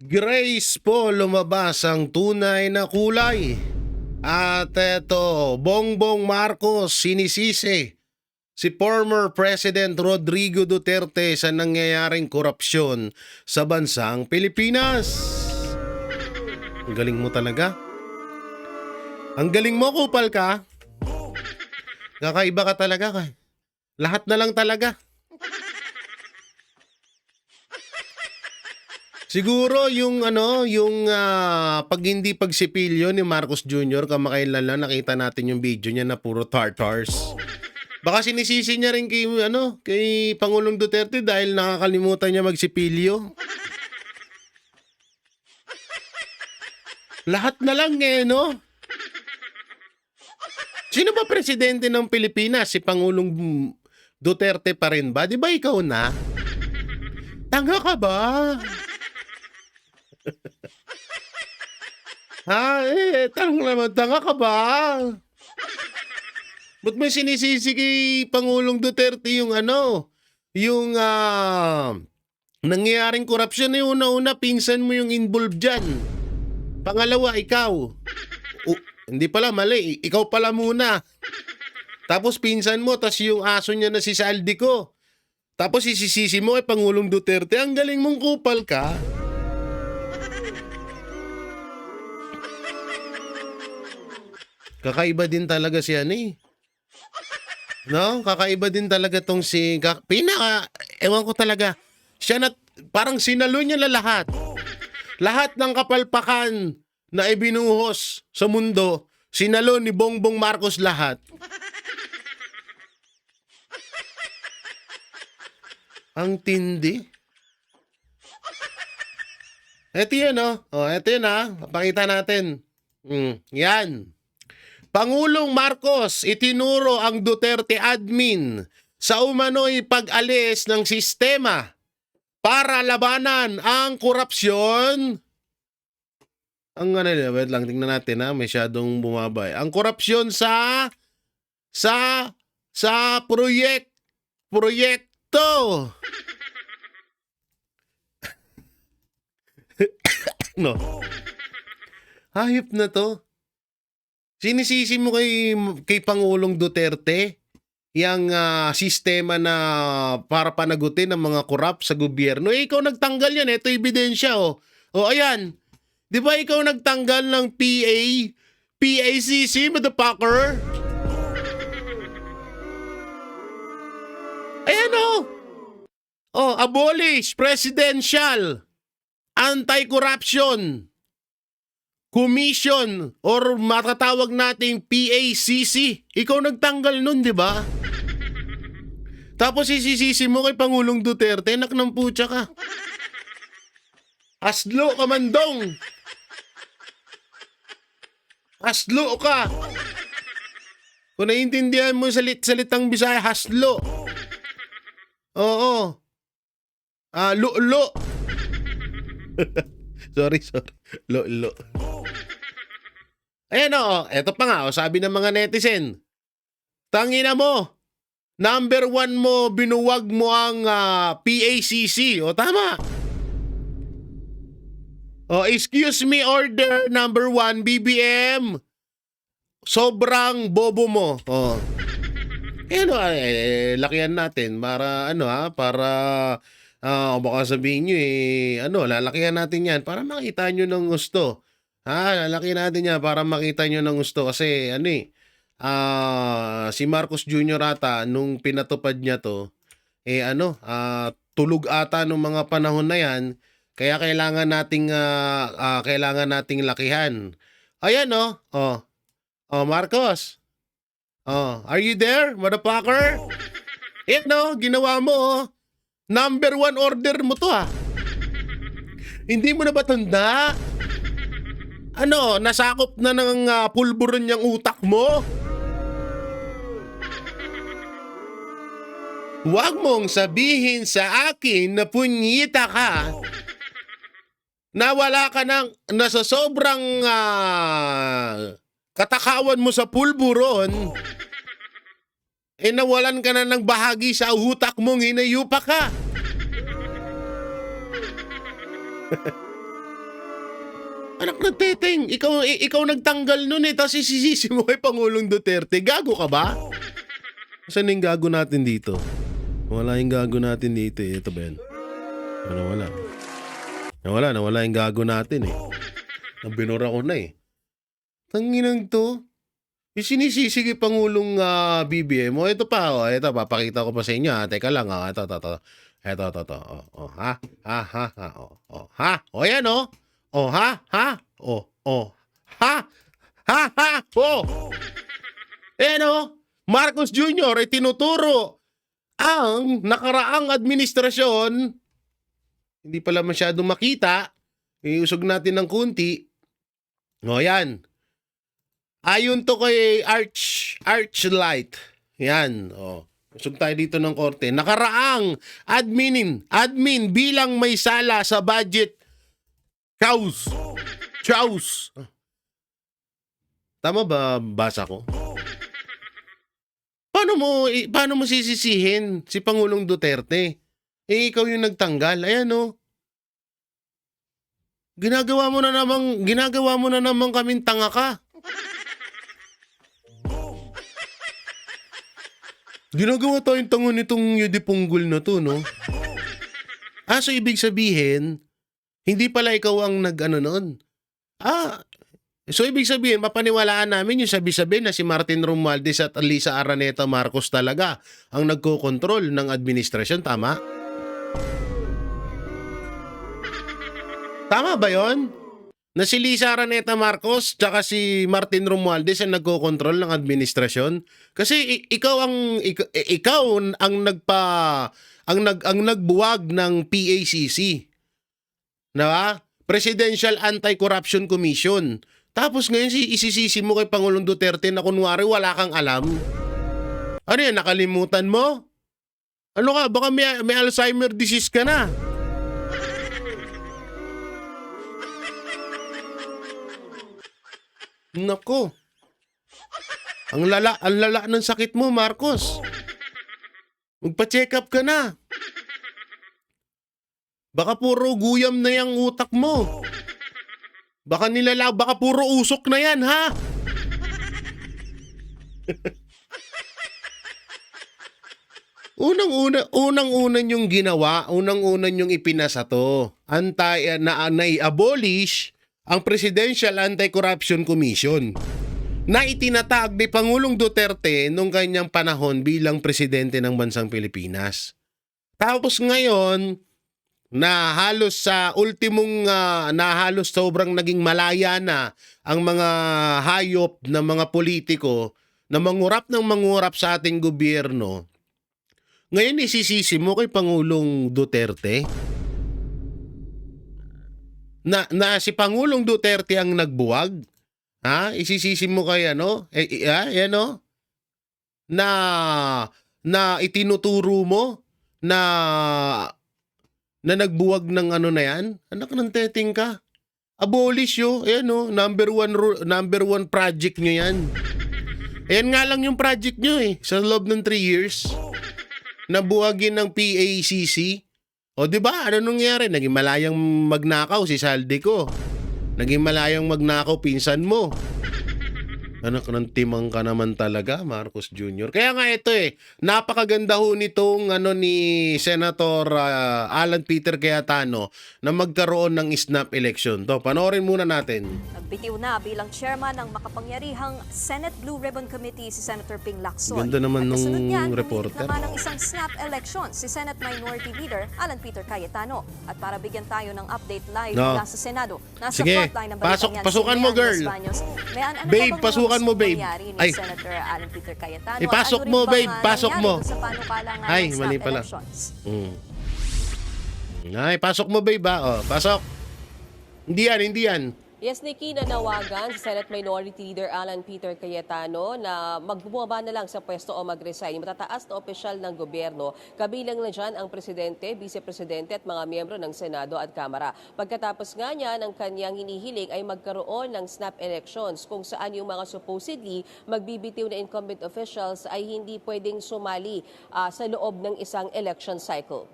Grace po lumabas ang tunay na kulay. At eto, Bongbong Marcos sinisisi si former President Rodrigo Duterte sa nangyayaring korupsyon sa bansang Pilipinas. Ang galing mo talaga. Ang galing mo, kupal ka. Kakaiba ka talaga. Lahat na lang talaga. Siguro yung pag hindi pagsipilyo ni Marcos Jr. kamakailan lang nakita natin yung video niya na puro tartars. Baka sinisisi niya rin kay Pangulong Duterte dahil nakakalimutan niya magsipilyo. Lahat na lang no? Sino ba presidente ng Pilipinas? Si Pangulong Duterte pa rin ba? Di ba ikaw na? Tanga ka ba? Tanga ka ba? Ba't may sinisisi kay Pangulong Duterte yung nangyayaring korupsyon na una-una, pinsan mo yung involved dyan. Pangalawa, ikaw. Hindi pala, mali. Ikaw pala muna. Tapos pinsan mo, tas yung aso niya na si Saldico. Tapos isisisi mo kay Pangulong Duterte. Ang galing mong kupal ka. Kakaiba din talaga si No? Kakaiba din talaga tong ewan ko talaga. Siya na, parang sinalo niya na lahat. Lahat ng kapalpakan na ibinuhos sa mundo, sinalo ni Bongbong Marcos lahat. Ang tindi. Ito yun, ito yun, Papakita natin. Yan. Pangulong Marcos itinuro ang Duterte admin sa umano'y pag-alis ng sistema para labanan ang korupsyon. Wait lang, tingnan natin masyadong bumabay. Ang korupsyon sa proyekto. No. Hayop na to. Sinisisi mo kay Pangulong Duterte yung sistema na para panagutin ng mga korap sa gobyerno. Ikaw nagtanggal yan. Ito ebidensya. Ayan. Di ba ikaw nagtanggal ng PACC, motherfucker? Ayan abolish Presidential Anti-Corruption Commission or matatawag nating PACC. Ikaw nagtanggal nun, di ba? Tapos isisisi mo kay Pangulong Duterte, nak ng putya ka. Aslo ka, mandong. Haslo ka. Kung naiintindihan mo salitang Bisaya, haslo. Oo. Lo. sorry. Lo. Ayan eto pa nga, sabi ng mga netizen. Tangina mo. Number 1 mo, binuwag mo ang PACC. Tama. Excuse me, order number 1, BBM. Sobrang bobo mo. Lakihan natin para baka sabihin nyo lalakihan natin yan para makita nyo ng gusto. Lalakihan natin yan para makita nyo ng gusto kasi si Marcos Jr. ata nung pinatupad niya to tulog ata nung mga panahon na yan. Kaya kailangan nating lakihan. Ayan Marcos. Are you there, motherfucker? Ayan ginawa mo Number 1 order mo to Hindi mo na ba tanda? Nasakop na ng pulburon niyang utak mo? Huwag mong sabihin sa akin na punyita ka na wala ka na sa sobrang katakawan mo sa pulburon nawalan ka na ng bahagi sa utak mong hinayupa ka. Anak ng teteng, ikaw nagtanggal nun eh, tapos isisisi mo kay Pangulong Duterte. Gago ka ba? Saan yung gago natin dito? Wala yung gago natin dito eh. Ito ba yan? Nawala yung gago natin eh. Binura ko na eh. Tanginang to. Yung sinisisi kay Pangulong BBM mo, ito pa, ito, papakita ko pa sa inyo, teka lang, ito. Yan, Marcos Jr. ay tinuturo ang nakaraang administrasyon, hindi pala masyadong makita, iusog natin ng kunti. Yan. Ayon to kay Archlight. Yan. Usog tayo dito ng korte. Nakaraang admin bilang may sala sa budget. Chaus. Tama ba basa ko? Paano mo sisisihin si Pangulong Duterte? Ikaw yung nagtanggal. Ayan Ginagawa mo na namang kaming tanga ka. Ginagawa tayong tanga nitong yudipunggol na to, no? So ibig sabihin, hindi pala ikaw ang nun. So ibig sabihin, mapaniwalaan namin yung sabi-sabi na si Martin Romualdez at Lisa Araneta Marcos talaga ang nagkokontrol ng administrasyon, tama? Tama ba yon? Na si Lisa Araneta Marcos tsaka si Martin Romualdez ang nagkokontrol ng administrasyon? Kasi ikaw ang nagbuwag ng PACC. Na Presidential Anti-Corruption Commission. Tapos ngayon isisisi mo kay Pangulong Duterte na kunwari wala kang alam. Ano yan, nakalimutan mo? Ano ka, baka may Alzheimer disease ka na. Nako. Ang lala ng sakit mo, Marcos. Magpa-check up ka na. Baka puro guyam na yung utak mo. Baka puro usok na yan, ha? Unang-una yung ginawa, unang-una yung ipinasa to. Na-abolish ang Presidential Anti-Corruption Commission na itinatag ni Pangulong Duterte nung kanyang panahon bilang presidente ng bansang Pilipinas. Tapos ngayon, na halos sobrang naging malaya na ang mga hayop na mga politiko na mangurap sa ating gobyerno. Ngayon isisisi mo kay Pangulong Duterte na si Pangulong Duterte ang nagbuwag? Isisisi mo kay na itinuturo mo na nagbuwag ng na yan? Anak ng teteng ka. Abolish yo. Ayan number one project nyo yan. Ayan nga lang yung project nyo sa loob ng 3 years. Nabuwagin ng PACC. O diba? Ano nangyari? Naging malayang magnakaw si Saldico. Naging malayang magnakaw pinsan mo. Anak ng timang ka naman talaga, Marcos Jr. Kaya nga ito napakaganda ho nitong ni Senator Alan Peter Cayetano na magkaroon ng snap election. To, panoorin muna natin. Nagbitiw na bilang chairman ng makapangyarihang Senate Blue Ribbon Committee si Senator Ping Lacson. Ganda naman nung reporter. Naman ng isang snap election si Senate Minority Leader Alan Peter Cayetano. At para bigyan tayo ng update live mula sa Senado, nasa frontline ng balitang yan pasukan mo, girl. Babe, pasukan mo, babe. Ay, Senator Alan Peter Cayetano. Ipasok mo, babe. Pasok mo. Ay, mali pala. Ay, pasok mo, babe. Pasok. Hindi yan. Yes, Nikki, nanawagan si Senate Minority Leader Alan Peter Cayetano na magbumaba na lang sa pwesto o mag-resign. Yung matataas na opisyal ng gobyerno, kabilang na dyan ang Presidente, Vice-Presidente at mga miyembro ng Senado at Kamara. Pagkatapos nga niya ng kanyang hinihiling ay magkaroon ng snap elections kung saan yung mga supposedly magbibitiw na incumbent officials ay hindi pwedeng sumali sa loob ng isang election cycle.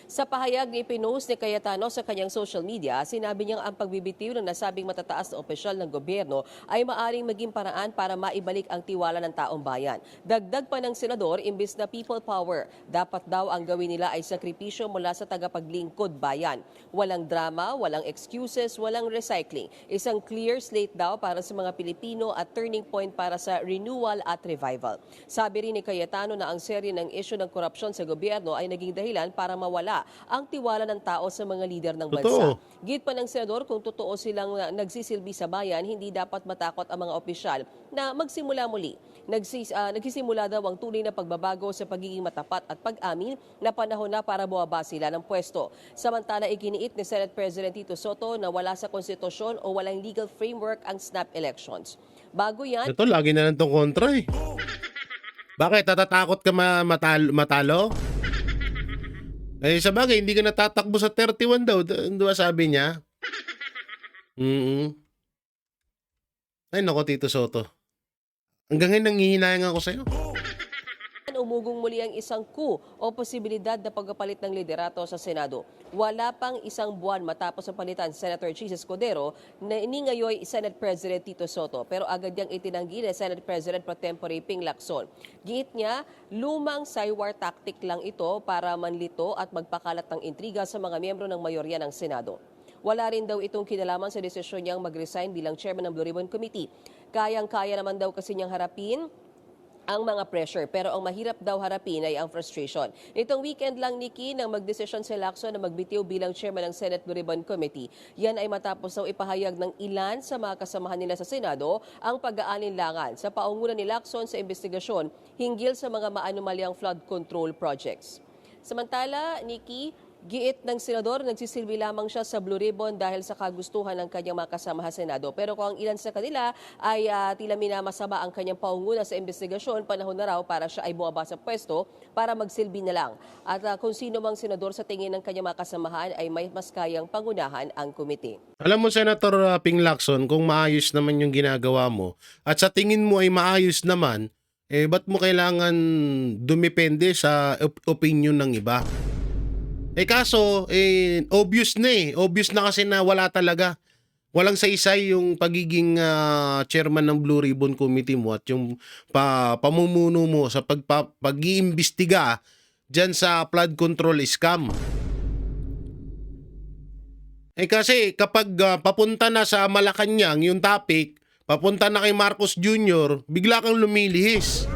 Sa pahayag na ipinost ni Cayetano sa kanyang social media, sinabi niyang ang pagbibitiw ng nasabing matataas na opisyal ng gobyerno ay maaring maging paraan para maibalik ang tiwala ng taong bayan. Dagdag pa ng senador, imbis na people power, dapat daw ang gawin nila ay sakripisyo mula sa tagapaglingkod bayan. Walang drama, walang excuses, walang recycling. Isang clear slate daw para sa mga Pilipino at turning point para sa renewal at revival. Sabi rin ni Cayetano na ang serye ng isyu ng korupsyon sa gobyerno ay naging dahilan para mawala ang tiwala ng tao sa mga lider ng bansa. Totoo. Git pa ng senador, kung totoo silang nagsisilbi sa bayan, hindi dapat matakot ang mga opisyal na magsimula muli. Nagsisimula daw ang tunay na pagbabago sa pagiging matapat at pag-amin na panahon na para buwaba sila ng pwesto. Samantala, iginiit ni Senate President Tito Soto na wala sa konstitusyon o walang legal framework ang snap elections. Bago yan, Ito, lagi na lang itong kontra eh. Bakit? Natatakot ka matalo? Eh, sa bagay, hindi ka natatakbo sa 31 daw. Diba sabi niya? Ay, nako, Tito Soto. Hanggang ngayon, nangihinayang ako sa'yo. umugong muli ang isang coup o posibilidad na pagpapalit ng liderato sa Senado. Wala pang isang buwan matapos ang palitan si Senator Chis Escudero na ngayon Senate President Tito Soto, pero agad niyang itinanggi ni Senate President Pro Tempore Ping Lacson. Giit niya, lumang saywar tactic lang ito para manlito at magpakalat ng intriga sa mga miyembro ng mayorya ng Senado. Wala rin daw itong kinalaman sa desisyon niyang mag-resign bilang chairman ng Blue Ribbon Committee. Kayang-kaya naman daw kasi niyang harapin ang mga pressure, pero ang mahirap daw harapin ay ang frustration. Nitong weekend lang, Nikki, nang magdesisyon si Lacson na magbitiw bilang chairman ng Senate Blue Ribbon Committee. Yan ay matapos daw ipahayag ng ilan sa mga kasamahan nila sa Senado ang pag-aalinlangan sa paungunan ni Lacson sa investigasyon hinggil sa mga maanumalyang flood control projects. Samantala, Nikki, giit ng senador, nagsisilbi lamang siya sa Blue Ribbon dahil sa kagustuhan ng kanyang mga kasama sa Senado. Pero kung ang ilan sa kanila ay tila minamasama ang kanyang paunguna sa investigasyon, panahon na raw para siya ay bumaba sa pwesto para magsilbi na lang. At kung sino mang senador sa tingin ng kanyang mga kasamahan ay may mas kayang pangunahan ang komite. Alam mo, Senator Ping Lacson, kung maayos naman yung ginagawa mo at sa tingin mo ay maayos naman, ba't mo kailangan dumepende sa opinion ng iba? Kaso, obvious na Obvious na kasi na wala talaga. Walang saysay yung pagiging chairman ng Blue Ribbon Committee mo at yung pamumuno mo sa pag-iimbestiga dyan sa flood control scam. Kasi kapag papunta na sa Malacanang yung topic, papunta na kay Marcos Jr., bigla kang lumilihis.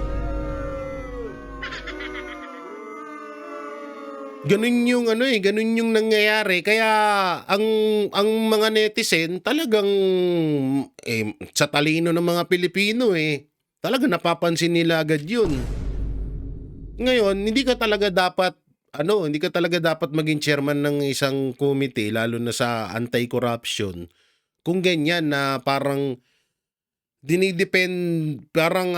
Ganun yung ganun yung nangyayari. Kaya ang mga netizen talagang sa talino ng mga Pilipino talaga napapansin nila agad yun. Ngayon, hindi ka talaga dapat maging chairman ng isang committee lalo na sa anti-corruption. Kung ganyan na parang parang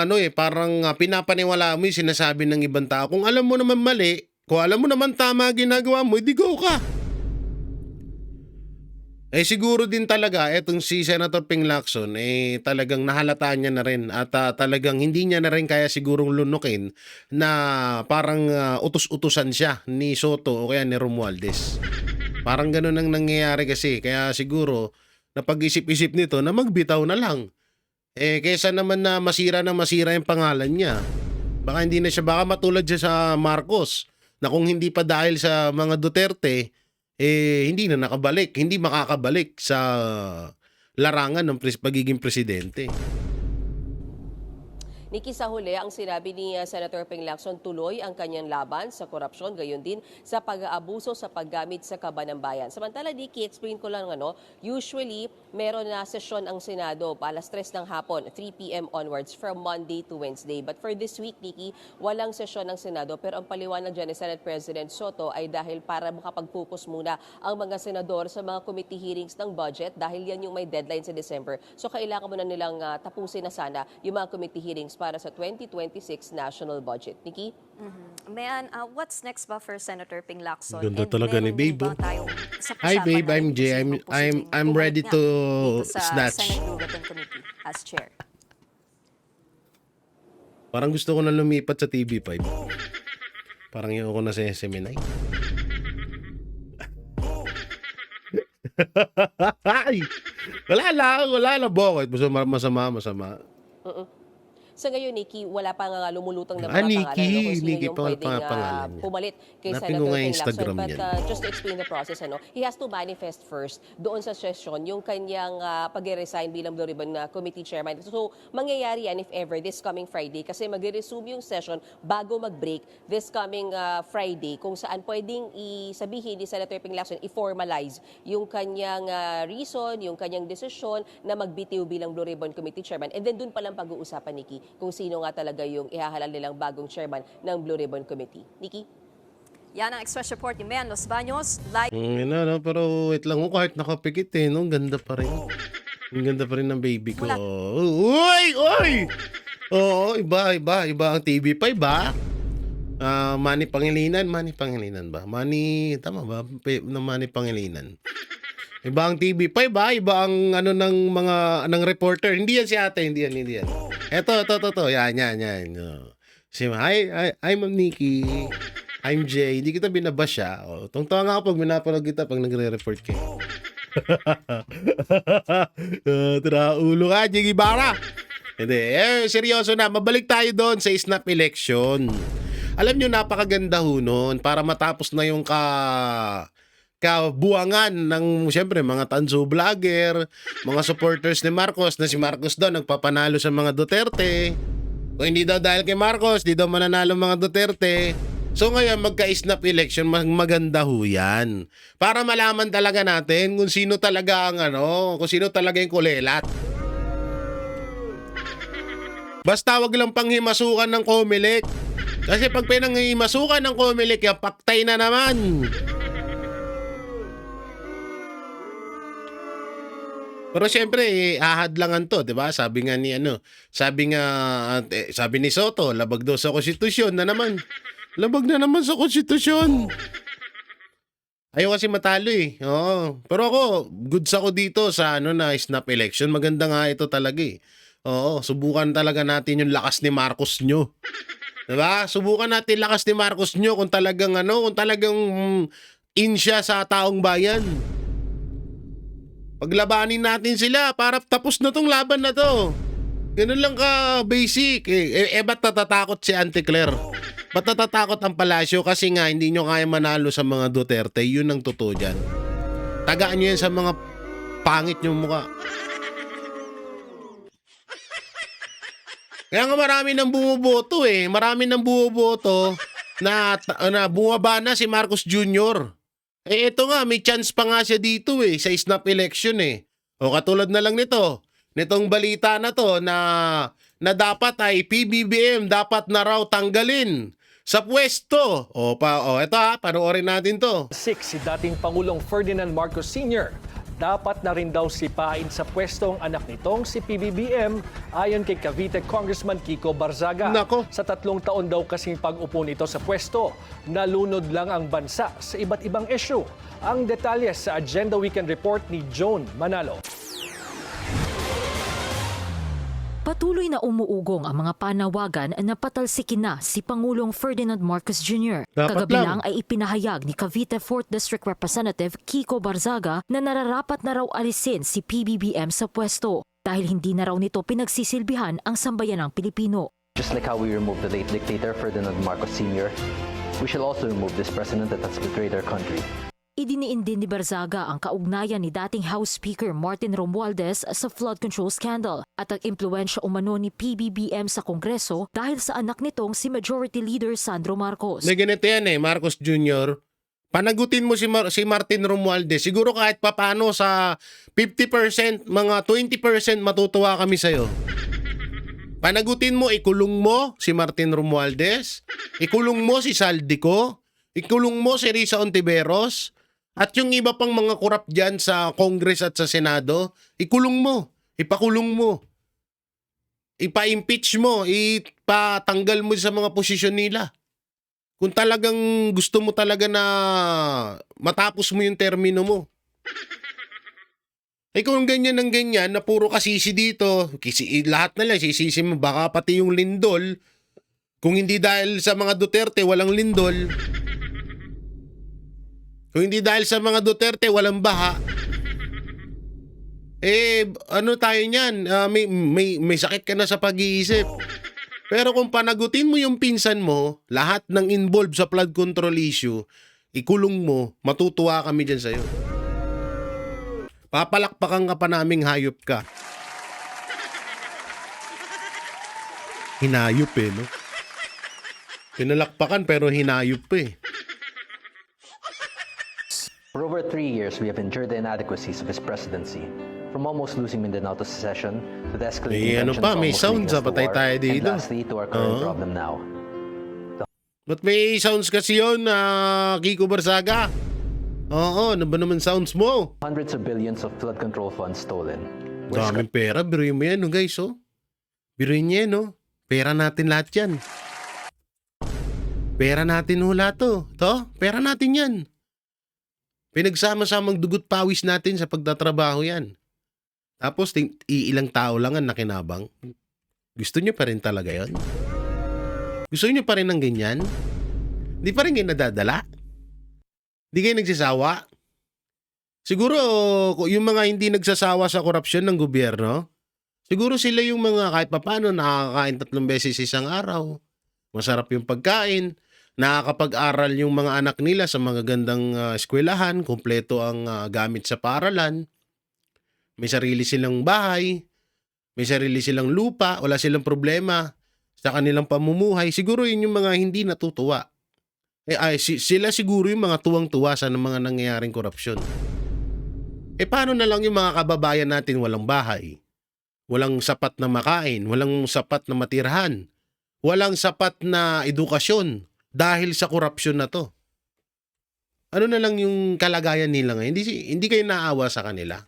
pinapaniwala mo yung sinasabi ng ibang tao. Kung alam mo naman mali, kung alam mo naman tama ginagawa mo, edi go ka. Siguro din talaga, etong si Senator Ping Lacson, talagang nahalata niya na rin at talagang hindi niya na rin kaya sigurong lunukin na parang utos-utusan siya ni Soto o kaya ni Romualdez. Parang ganun ang nangyayari kasi, kaya siguro napag-isip-isip nito na magbitaw na lang. Kaysa naman na masira yung pangalan niya. Baka hindi na siya, baka matulad siya sa Marcos, na kung hindi pa dahil sa mga Duterte, hindi na hindi makakabalik sa larangan ng pagiging presidente. Nikki, sa huli, ang sinabi ni Senator Ping Lacson, tuloy ang kanyang laban sa korupsyon, gayon din sa pag-aabuso sa paggamit sa kaba ng bayan. Samantala, Nikki, explain ko lang, usually, meron na sesyon ang Senado, alas 3 ng hapon, 3 p.m. onwards, from Monday to Wednesday. But for this week, Nikki, walang sesyon ng Senado, pero ang paliwanag dyan ni Senate President Soto ay dahil para makapag-focus muna ang mga senador sa mga committee hearings ng budget dahil yan yung may deadline sa December. So, kailangan mo na nilang tapusin na sana yung mga committee hearings para sa 2026 national budget. Nikki? Mayan, what's next ba for Senator Ping Lacson? Ganda talaga ni Babe. Hi Babe, I'm Jay. I'm ready to snatch. Senate Blue Ribbon Committee as chair. Parang gusto ko na lumipat sa TV5. Parang yung ako na sa SMNI. Ay, wala na bakit. Masama. Sa ngayon, Nikki, wala pa nga lumulutang na Ah, mga pangalan. Nikki. Kung sino Nikki yung pa pwedeng pangalan niya. pumalit kay Hanapin ko Senator nga yung Ping Lacson. Instagram But niyan. just to explain the process, he has to manifest first doon sa session yung kanyang pag-resign bilang Blue Ribbon Committee Chairman. So, mangyayari yan if ever this coming Friday kasi mag-resume yung session bago mag-break this coming Friday kung saan pwedeng isabihin ni Senator Ping Lacson i-formalize yung kanyang reason, yung kanyang desisyon na magbitiw bilang Blue Ribbon Committee Chairman. And then doon palang pag-uusapan, Nikki, kung sino nga talaga yung ihahalal nilang bagong chairman ng Blue Ribbon Committee. Nikki? Yan ang express report ni Men Los Baños. Live No, pero wait lang. Kahit nakapikit no? Ang ganda pa rin. Ang ganda pa rin ng baby ko. Mula- Uy! Oo, iba ang TV5 ba? Manny Pangilinan ba? Tama ba? Manny Pangilinan. Iba ang TV5 ba? Iba ang ng reporter. Hindi yan si ate, hindi yan. Eto. Yan. Hi, Ma'am Nikki. I'm Jay. Hindi kita binabash siya. Tungtawa nga ako pag minapanood kita pag nagre-report kayo. Tira ulo ka, Jay Ibarra. Hindi. Seryoso na. Mabalik tayo doon sa snap election. Alam nyo, napakaganda ho noon para matapos na yung kabuangan ng, siyempre, mga tanso vlogger, mga supporters ni Marcos na si Marcos daw nagpapanalo sa mga Duterte. Kung hindi daw dahil kay Marcos, di daw mananalo mga Duterte. So ngayon, magka-snap election, maganda ho yan. Para malaman talaga natin kung sino talaga ang kung sino talaga yung kulelat. Basta wag lang panghimasukan ng Comelec. Kasi pag pinanghimasukan ng Comelec, yung paktay na naman. Pero siyempre, ahadlangan to, 'di ba? Sabi ni Soto, labag daw sa konstitusyon na naman. Labag na naman sa konstitusyon. Ayaw kasi matalo eh. Oo. Pero ako, goods ako dito sa snap election. Maganda nga ito talaga eh. Oo, subukan talaga natin yung lakas ni Marcos nyo. 'Di ba? Subukan natin lakas ni Marcos nyo kung talagang in siya sa taong bayan. Paglabanin natin sila para tapos na tong laban na to. Ganun lang ka basic. Ba't natatakot si Auntie Claire? Ba't natatakot ang palasyo? Kasi nga hindi nyo kaya manalo sa mga Duterte. Yun ang totoo dyan. Tagaan nyo yan sa mga pangit nyo mukha. Kaya nga marami nang bumuboto eh. Marami nang bumuboto na bumaba na si Marcos Jr. Ito nga, may chance pa nga siya dito sa snap election eh. O katulad na lang nitong balita na to na dapat ay PBBM dapat na raw tanggalin sa pwesto. Ito panoorin natin to. 6 si dating Pangulong Ferdinand Marcos Sr. Dapat na rin daw sipain sa pwesto ang anak nitong si PBBM ayon kay Cavite Congressman Kiko Barzaga. Nako. Sa 3 taon daw kasing pag-upo nito sa pwesto, nalunod lang ang bansa sa iba't ibang issue. Ang detalye sa Agenda Weekend Report ni Joan Manalo. Patuloy na umuugong ang mga panawagan na patalsikin na si Pangulong Ferdinand Marcos Jr. Dapat Kagabi lang. lang ay ipinahayag ni Cavite 4th District Representative Kiko Barzaga na nararapat na raw alisin si PBBM sa pwesto dahil hindi na raw nito pinagsisilbihan ang sambayanang Pilipino. Just like how we removed the late dictator Ferdinand Marcos Sr., we shall also remove this president that has betrayed our country. Idiniin din ni Barzaga ang kaugnayan ni dating House Speaker Martin Romualdez sa flood control scandal at ang impluwensya umano ni PBBM sa Kongreso dahil sa anak nitong si Majority Leader Sandro Marcos. May ganito yan Marcos Jr. Panagutin mo si Martin Romualdez. Siguro kahit papano sa 50%, mga 20% matutuwa kami sa'yo. Panagutin mo, ikulong mo si Martin Romualdez, ikulong mo si Saldico, ikulong mo si Risa Ontiveros, at yung iba pang mga korap dyan sa Congress at sa Senado, ikulong mo, ipakulong mo, ipa-impeach mo, ipatanggal mo sa mga posisyon nila. Kung talagang gusto mo talaga na matapos mo yung termino mo. Kung ganyan ng ganyan, na puro kasisi dito, lahat na lang, sisisi mo, baka pati yung lindol, kung hindi dahil sa mga Duterte, walang lindol. Kung hindi dahil sa mga Duterte, walang baha. Ano tayo niyan? May sakit ka na sa pag-iisip. Pero kung panagutin mo yung pinsan mo, lahat ng involved sa flood control issue, ikulong mo, matutuwa kami dyan sa'yo. Papalakpakan ka pa naming hayop ka. Hinayop no? Pinalakpakan pero hinayop eh. For over 3 years, we have endured the inadequacies of his presidency. From almost losing Mindanao to secession, to the escalating tensions may almost sound leading us sa to patay war, tayo and dito. lastly, to our current problem now. Ba't may sounds kasi yun, Kiko Barzaga? Oo, ano ba naman sounds mo? Hundreds of billions of flood control funds stolen. Daming pera, biruin mo yan, no, guys, oh. Biruin niya, no? Pera natin lahat yan. Pera natin hula to. Pera natin yan. Pinagsama-samang dugot pawis natin sa pagtatrabaho yan. Tapos, ilang tao lang ang nakinabang. Gusto nyo pa rin talaga yon? Gusto nyo pa rin ng ganyan? Di pa rin kayo nadadala? Di kayo nagsasawa? Siguro, yung mga hindi nagsasawa sa korupsyon ng gobyerno, siguro sila yung mga kahit papano nakakain 3 beses isang araw. Masarap yung pagkain. Nakakapag-aral yung mga anak nila sa mga gandang eskwelahan. Kompleto ang gamit sa paaralan. May sarili silang bahay. May sarili silang lupa. Wala silang problema sa kanilang pamumuhay. Siguro yun yung mga hindi natutuwa. Sila siguro yung mga tuwang-tuwa sa mga nangyayaring korupsyon. Paano na lang yung mga kababayan natin walang bahay? Walang sapat na makain, walang sapat na matirahan, walang sapat na edukasyon dahil sa korupsyon na to. Ano na lang yung kalagayan nila ngayon? Hindi kayo naawa sa kanila.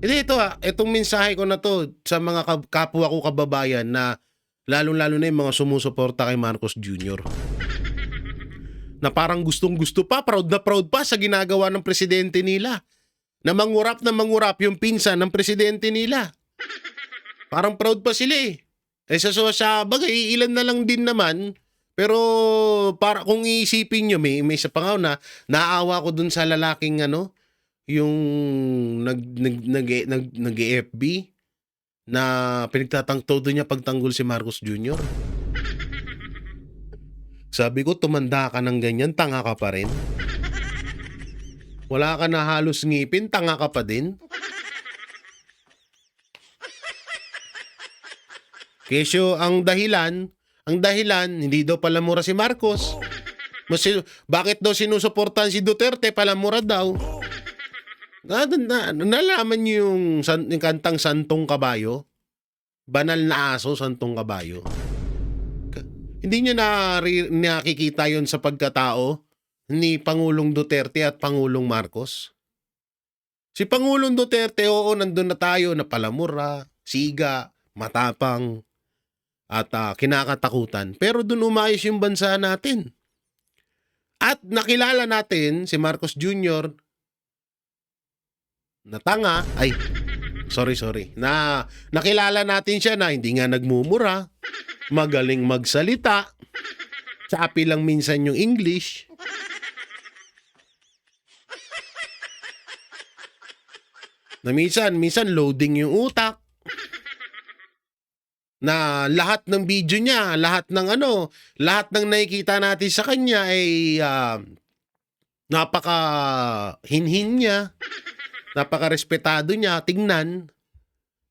Itong mensahe ko na to sa mga kapwa ko kababayan na lalong-lalo na yung mga sumusuporta kay Marcos Jr. Na parang gustong-gusto pa, proud na proud pa sa ginagawa ng presidente nila. Na mangurap yung pinsan ng presidente nila. Parang proud pa sila eh. Sa bagay, ilan na lang din naman. Pero para kung iisipin nyo, may isa pa nga na naawa ko dun sa lalaking yung nag-FB na pinagtatangtod niya pagtanggol si Marcos Jr. Sabi ko, tumanda ka ng ganyan, tanga ka pa rin. Wala ka na halos ngipin, tanga ka pa din. Kesyo, ang dahilan, hindi daw palamura si Marcos. Bakit daw sinusuportahan si Duterte, palamura daw. Nalaman niyo yung kantang Santong Kabayo? Banal na aso, Santong Kabayo. Hindi niyo nakikita yon sa pagkatao ni Pangulong Duterte at Pangulong Marcos? Si Pangulong Duterte, oo, nandun na tayo na palamura, siga, matapang, at kinakatakutan. Pero dun umayos yung bansa natin. At nakilala natin si Marcos Jr. na tanga, nakilala natin siya na hindi nga nagmumura, magaling magsalita, sapi lang minsan yung English. Na minsan loading yung utak. Na lahat ng video niya, lahat ng nakikita natin sa kanya ay napaka hinhin niya, napaka respetado niya, tingnan.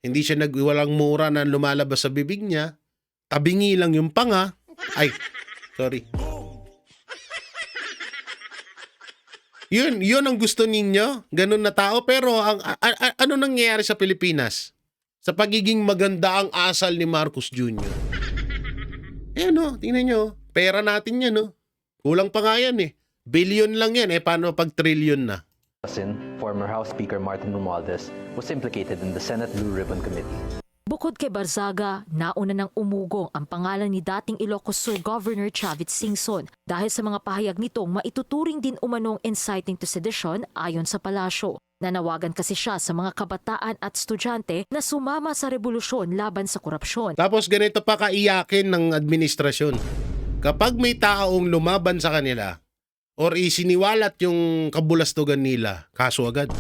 Hindi siya walang mura na lumalabas sa bibig niya. Tabingi lang yung panga. Sorry. Yun ang gusto ninyo, ganun na tao. Pero ano nangyayari sa Pilipinas? Sa pagiging maganda ang asal ni Marcos Jr. Tingnan nyo, pera natin yan, Kulang pa nga yan eh. Billion lang yan, paano pag trillion na? Former House Speaker Martin Romualdez was implicated in the Senate Blue Ribbon Committee. Bukod kay Barzaga, nauna nang umugong ang pangalan ni dating Ilocos Sur Governor Chavit Singson dahil sa mga pahayag nitong maituturing din umanong inciting to sedition ayon sa palasyo. Nanawagan kasi siya sa mga kabataan at estudyante na sumama sa revolusyon laban sa korupsyon. Tapos ganito pa kaiyakin ng administrasyon. Kapag may taong lumaban sa kanila or isiniwalat yung kabulastugan nila, kaso agad.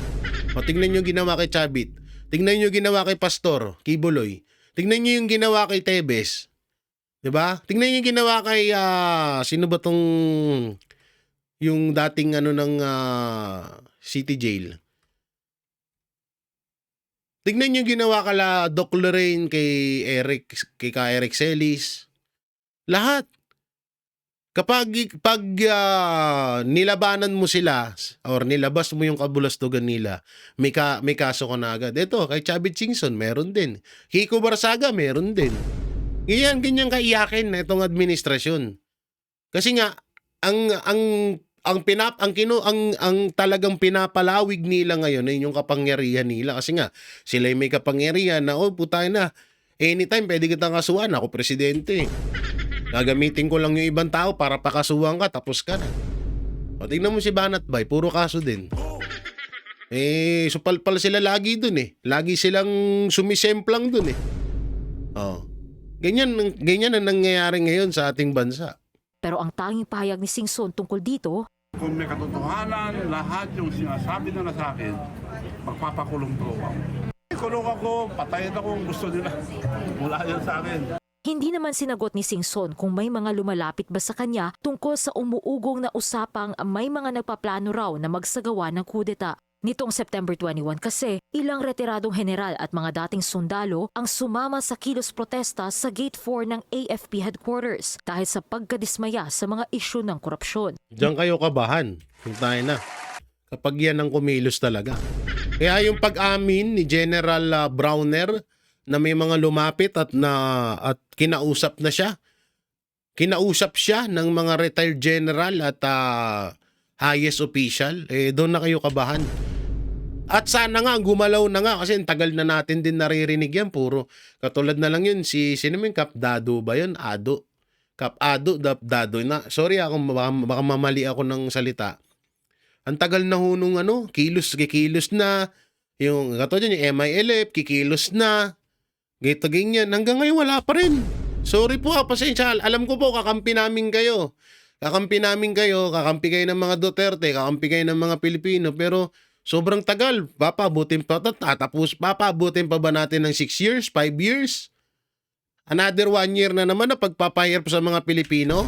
O, tingnan nyo yung ginawa kay Chavit. Tingnan nyo yung ginawa kay Pastor, Kibuloy. Tingnan nyo yung ginawa kay Tebes. 'Di ba? Tingnan nyo yung ginawa kay, sino ba tong, yung dating ano ng City Jail. Tingnan nyo yung ginawa kala Doc Lorraine kay Eric Celis. Lahat. Kapag nilabanan mo sila or nilabas mo yung kabulastugan nila, may kaso ka na agad. Ito, kay Chavit Singson, meron din. Kiko Barsaga, meron din. Ganyan kaiyakin na itong administrasyon. Kasi nga, ang talagang pinapalawig nila ngayon ay yung kapangyarihan nila. Kasi nga, sila may kapangyarihan na, putay na, anytime pwede kitang kasuhan, ako presidente. Gagamitin ko lang yung ibang tao para pakasuhan ka, tapos ka na. O, tingnan mo si Banat Bay, puro kaso din. Supalpal sila lagi dun eh. Lagi silang sumisemplang dun eh. O, ganyan ang nangyayari ngayon sa ating bansa. Pero ang tanging pahayag ni Singson tungkol dito, kung may katotohanan, lahat yung sinasabi na sa akin, magpapakulong po ako. Kulong ako, patayin ako kung gusto nila. Wala yan sa akin. hindi naman sinagot ni Singson kung may mga lumalapit ba sa kanya tungkol sa umuugong na usapang may mga nagpaplano raw na magsagawa ng kudeta. Nitong September 21 kasi, ilang retiradong general at mga dating sundalo ang sumama sa kilos protesta sa Gate 4 ng AFP headquarters dahil sa pagkadismaya sa mga isyu ng korupsyon. Diyan kayo kabahan. Kung tayo na. Kapag yan ang kumilos talaga. Kaya yung pag-amin ni General Browner na may mga lumapit at kinausap na siya. Kinausap siya ng mga retired general at highest official. Doon na kayo kabahan. At sana nga, gumalaw na nga kasi tagal na natin din naririnig yan. Puro katulad na lang yun. Sino yung Kap Dado ba yun? Ado. Kap Ado, Dado. Sorry ako, baka mamali ako ng salita. Ang tagal na hunong kikilos na. Yung katulad yung MILF, kikilos na. Gito ganyan. Hanggang ngayon wala pa rin. Sorry po, pasensya. Alam ko po, kakampi namin kayo. Kakampi kayo ng mga Duterte, kakampi kayo ng mga Pilipino. Pero sobrang tagal. Papabutin pa ba natin ng 6 years, 5 years? Another 1 year na naman na pagpapahirap sa mga Pilipino?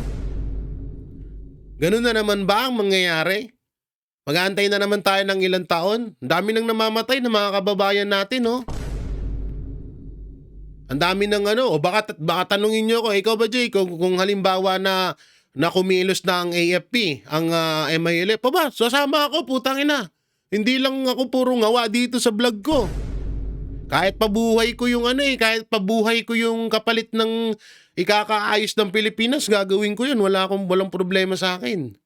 Ganun na naman ba ang mangyayari? Mag-aantay na naman tayo ng ilang taon? Ang dami nang namamatay ng mga kababayan natin, no? Ang dami ng baka tanungin nyo ako, ikaw ba Jay, kung halimbawa na kumilos na ang AFP, ang MILF, sasama ako, putang ina. Hindi lang ako puro ngawa dito sa vlog ko. Kahit pabuhay ko yung kahit pabuhay ko yung kapalit ng ikakaayos ng Pilipinas, gagawin ko yun. Walang problema sa akin.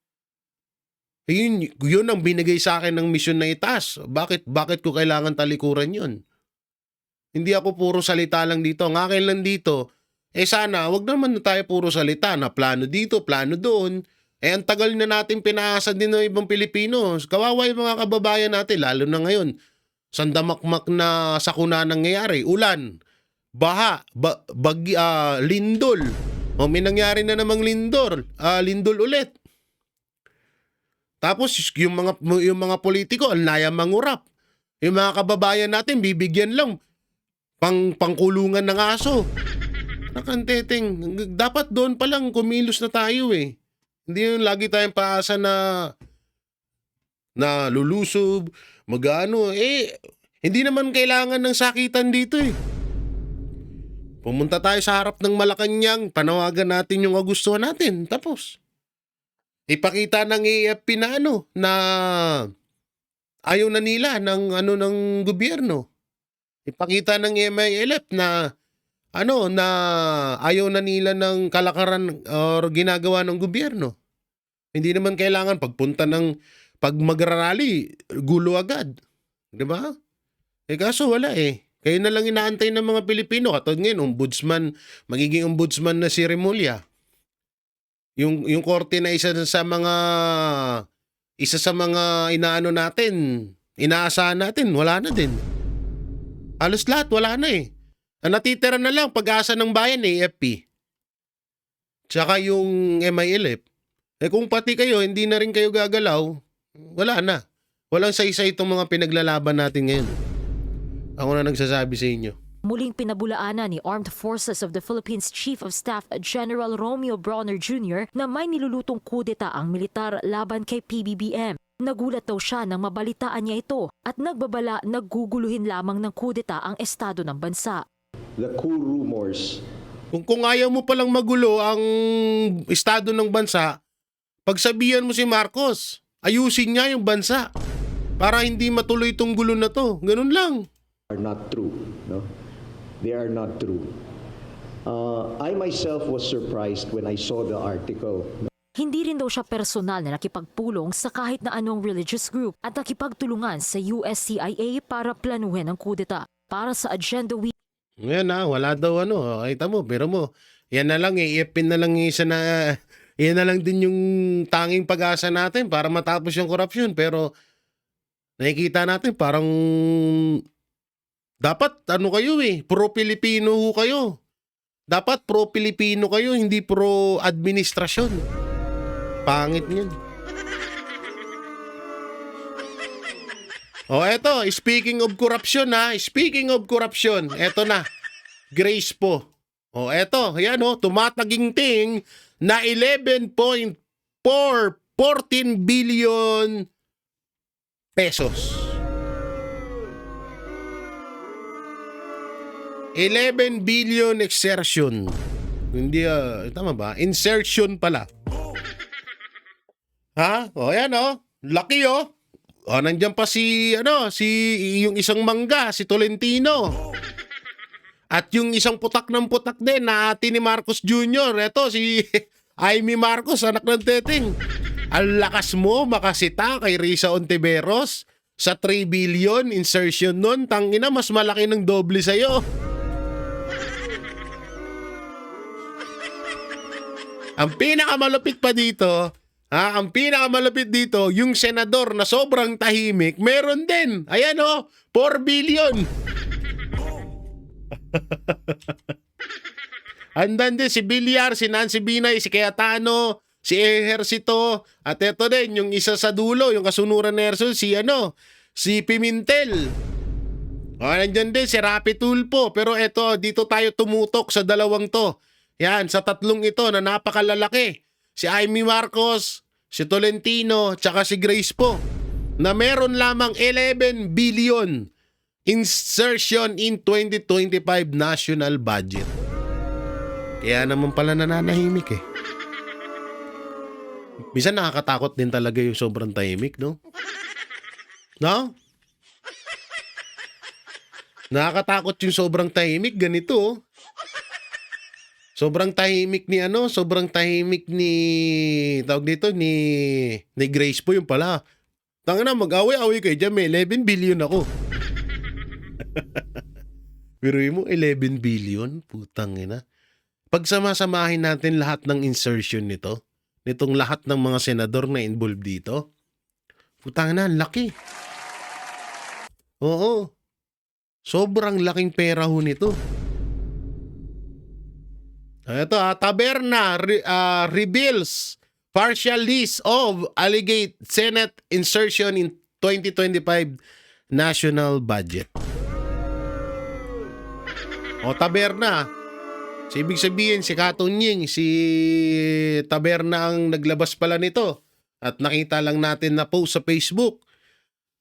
Yun ang binigay sa akin ng misyon na itaas. Bakit ko kailangan talikuran yun? Hindi ako puro salita lang dito. Ang akin lang dito, sana, wag naman na tayo puro salita na plano dito, plano doon. Ang tagal na natin pinaasa din ng ibang Pilipino. Kawawa yung mga kababayan natin, lalo na ngayon. Sandamakmak na sakuna nangyayari. Ulan, baha, lindol. May nangyari na namang lindol ulit. Tapos yung mga politiko, ang laya mangurap. Yung mga kababayan natin, bibigyan lang pangkulungan ng aso. Nakanteteng, dapat doon pa lang kumilos na tayo eh. Hindi yung lagi tayong paasa na lulusob, hindi naman kailangan ng sakitan dito eh. Pumunta tayo sa harap ng Malacanang, panawagan natin yung kagustuhan natin, tapos. Ipakita ng AFP na ayaw na nila ng gobyerno. Ipakita ng MILF na ayaw na nila ng kalakaran or ginagawa ng gobyerno. Hindi naman kailangan pag magrarally, gulo agad. 'Di ba? Kaso wala eh. Kayo na lang inaantay ng mga Pilipino. Katulad ngayon, magiging ombudsman na si Remulla. Yung korte na isa sa mga inaasahan natin, wala na din. Halos lahat, wala na eh. Ang natitira na lang, pag-asa ng bayan, AFP. Tsaka yung MILF. Kung pati kayo, hindi na rin kayo gagalaw, wala na. Walang saysay itong mga pinaglalaban natin ngayon. Ako na nagsasabi sa inyo. Muling pinabulaanan ni Armed Forces of the Philippines Chief of Staff General Romeo Brawner Jr. na may nilulutong kudeta ang militar laban kay PBBM. Nagulat daw siya nang mabalitaan niya ito at nagbabala nagguguluhin lamang ng kudeta ang estado ng bansa. The coup rumors. Kung ayaw mo palang magulo ang estado ng bansa, pagsabihan mo si Marcos, ayusin niya yung bansa para hindi matuloy itong gulo na to. Ganun lang. Are not true. No? They are not true. I myself was surprised when I saw the article. Hindi rin daw siya personal na nakipagpulong sa kahit na anong religious group at nakipagtulungan sa USCIA para planuhin ang kudeta. Para sa Agenda Week, Ngayon wala daw ano. Ay tamo, pero mo. Yan na lang iipin na lang isa na yan na lang din yung tanging pag-asa natin para matapos yung korupsyon. Pero nakikita natin parang dapat ano kayo pro-Pilipino ho kayo. Dapat pro-Pilipino kayo, hindi pro-administrasyon. Pangit niyan. Eto, speaking of corruption speaking of corruption, eto na, Grace po. Eto, yan tumataginting na 11.14 billion pesos. 11 billion exertion. Hindi, tama ba? Insertion pala. Ha? Ayan laki nandiyan pa si yung isang mangga, si Tolentino. At yung isang putak ng putak din na ate ni Marcos Jr. Ito si Amy Marcos, anak ng Teteng. Ang lakas mo makasita kay Risa Ontiveros sa 3 billion insertion nun. Tangina, mas malaki ng doble sa'yo. Ang pinakamalupit pa dito, ang pinakamalupit dito, yung senador na sobrang tahimik, meron din. Ayan 4 billion. Andan din si Villar, si Nancy Binay, si Cayetano, si Ejercito, at eto din, yung isa sa dulo, yung kasunuran ni Erson, si Pimentel. Nandyan din si Rapi Tulfo, pero eto, dito tayo tumutok sa dalawang to. Yan, sa tatlong ito na napakalalaki. Si Amy Marcos, si Tolentino, tsaka si Grace po. Na meron lamang 11 billion insertion in 2025 national budget. Kaya naman pala nananahimik Minsan nakakatakot din talaga yung sobrang tahimik, no? No? Nakakatakot yung sobrang tahimik, ganito Sobrang tahimik ni tawag dito ni Grace po yung pala. Tangina, mag-away-away kayo dyan, may 11 billion ako. Pero mo 11 billion, putang ina. Pagsamasamahin natin lahat ng insertion nitong lahat ng mga senador na involved dito. Putang ina, laki. Oo. Sobrang laking pera ho nito. Ito, Taberna reveals partial list of alleged Senate insertion in 2025 national budget. Taberna. So, ibig sabihin, si Katunying, si Taberna ang naglabas pala nito. At nakita lang natin na post sa Facebook.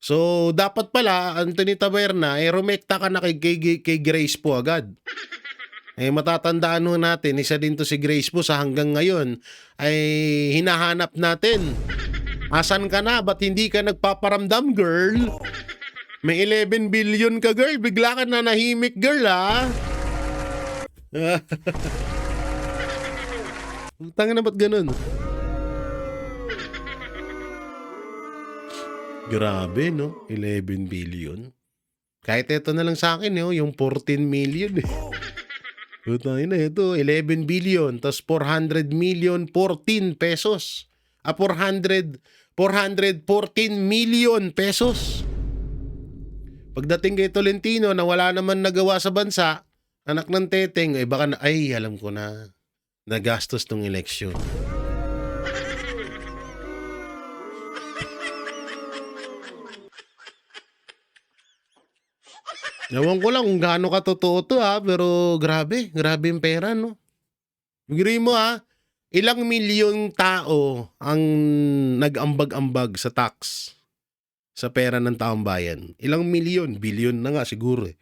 So, dapat pala, Anthony Taberna, rumekta ka na kay Grace po agad. Matatandaan ho natin, isa din to si Grace po sa hanggang ngayon ay hinahanap natin. Asan ka na? Ba't hindi ka nagpaparamdam, girl? May 11 billion ka, girl. Bigla ka na nahimik, girl, Tanga na ba't ganun? Grabe, no? 11 billion. Kahit ito na lang sa akin, yung 14 million, Tayo na ito, 11 billion, tas 400 million, 14 pesos. 414 million pesos. Pagdating kay Tolentino na wala naman nagawa sa bansa, anak ng Teteng, baka alam ko na, nagastos tong eleksyon. Ewan ko lang kung gaano katotoo to ha, pero grabe yung pera, no? Bigyan mo ha, ilang milyong tao ang nag-ambag-ambag sa tax sa pera ng taong bayan. Ilang milyon, bilyon na nga siguro eh.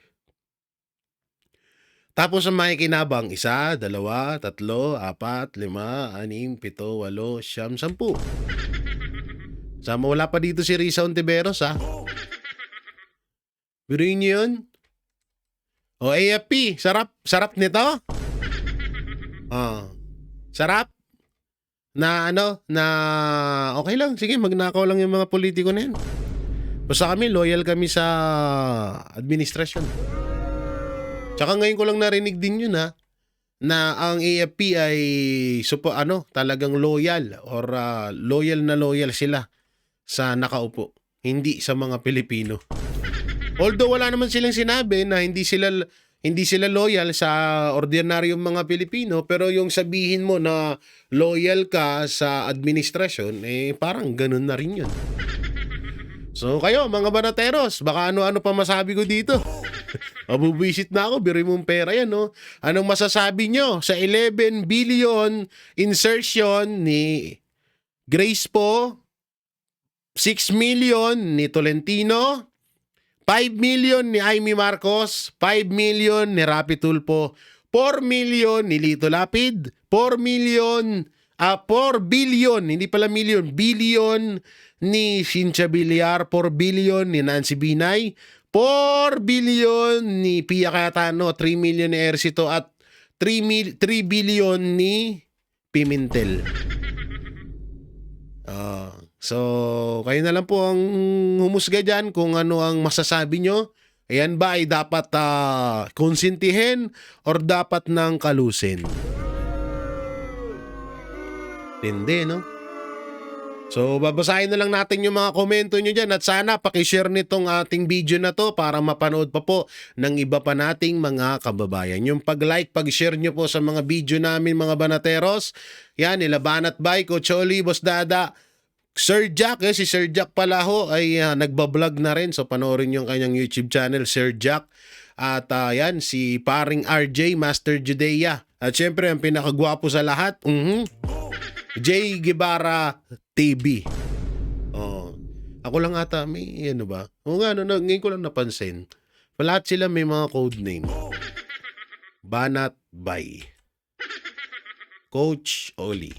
Tapos ang makikinabang, 1, 2, 3, 4, 5, 6, 7, 8, 9, 10. Sama wala pa dito si Risa Ontiveros ha. Biruin niyo yun. O AFP, sarap nito? Sarap? Na okay lang, sige magnakaw lang yung mga politiko na yan. Basta kami, loyal kami sa administrasyon. Tsaka ngayon ko lang narinig din yun ha, na ang AFP ay talagang loyal or loyal na loyal sila sa nakaupo, hindi sa mga Pilipino. Although wala naman silang sinabi na hindi sila loyal sa ordinaryong mga Pilipino, pero yung sabihin mo na loyal ka sa administrasyon, parang ganun na rin yun. So kayo mga banateros, baka ano-ano pa masabi ko dito. Mabubisit na ako, biro mong pera yan, no? Anong masasabi nyo sa 11 billion insertion ni Grace Po, 6 million ni Tolentino, 5 million ni Amy Marcos, 5 million ni Rapi Tulfo, 4 million ni Lito Lapid, 4 billion, hindi pala million, billion ni Cynthia Villar, 4 billion ni Nancy Binay, 4 billion ni Pia Cayetano, 3 million ni Ercito, at 3 billion ni Pimentel. So, kayo na lang po ang humusga dyan kung ano ang masasabi nyo. Ayan ba ay dapat konsentihin or dapat nang kalusin? Hindi, no? So, babasahin na lang natin yung mga komento nyo dyan at sana pakishare nitong ating video na to para mapanood pa po ng iba pa nating mga kababayan. Yung pag-like, pag-share nyo po sa mga video namin mga banateros. Yan, nila Banat Bay, Coach Oli, Boss Dada, Sir Jack, si Sir Jack pala ho ay nagbablog na rin. So panoorin yung kanyang YouTube channel, Sir Jack. At yan, si paring RJ, Master Judea. At syempre, ang pinakagwapo sa lahat, Jay Guevara TV. Ako lang ata, may ano ba? O nga, ngayon ko lang napansin. Lahat sila may mga code name. Banat Bay, Coach Oli,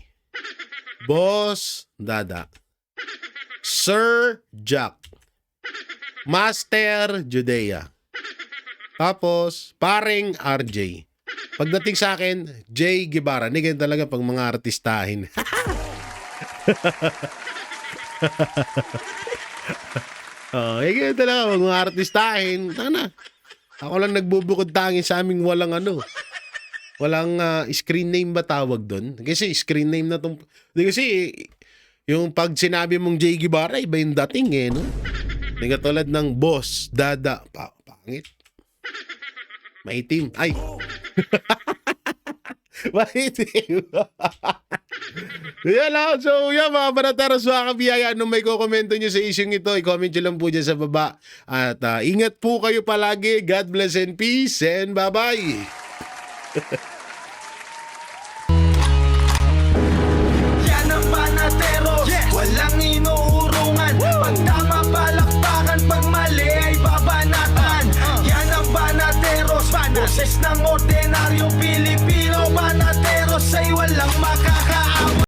Boss Dada, Sir Jack, Master Judea, tapos paring RJ. Pagdating sa akin, Jay Guevara. Hindi ganyan talaga pag mga artistahin. Ganyan talaga pag mga artistahin. Ako lang nagbubukod tangin sa aming walang screen name ba tawag doon? Kasi screen name na tong... Kasi yung pag sinabi mong Jay Guevara, iba yung dating no? Hindi katulad ng Boss Dada. Pangit. Maitim. Ay! Maitim. Yan lang. So yan mga banateros, mga kabiyaya, anong may kukomento nyo sa isyong ito, i-comment nyo lang po dyan sa baba. At ingat po kayo palagi. God bless and peace and bye-bye. Yan ang banateros, walang inuurungan. Pag tama palakpakan, pag mali ay babanatan. Yan ang banateros, boses ng ordinaryong Pilipino.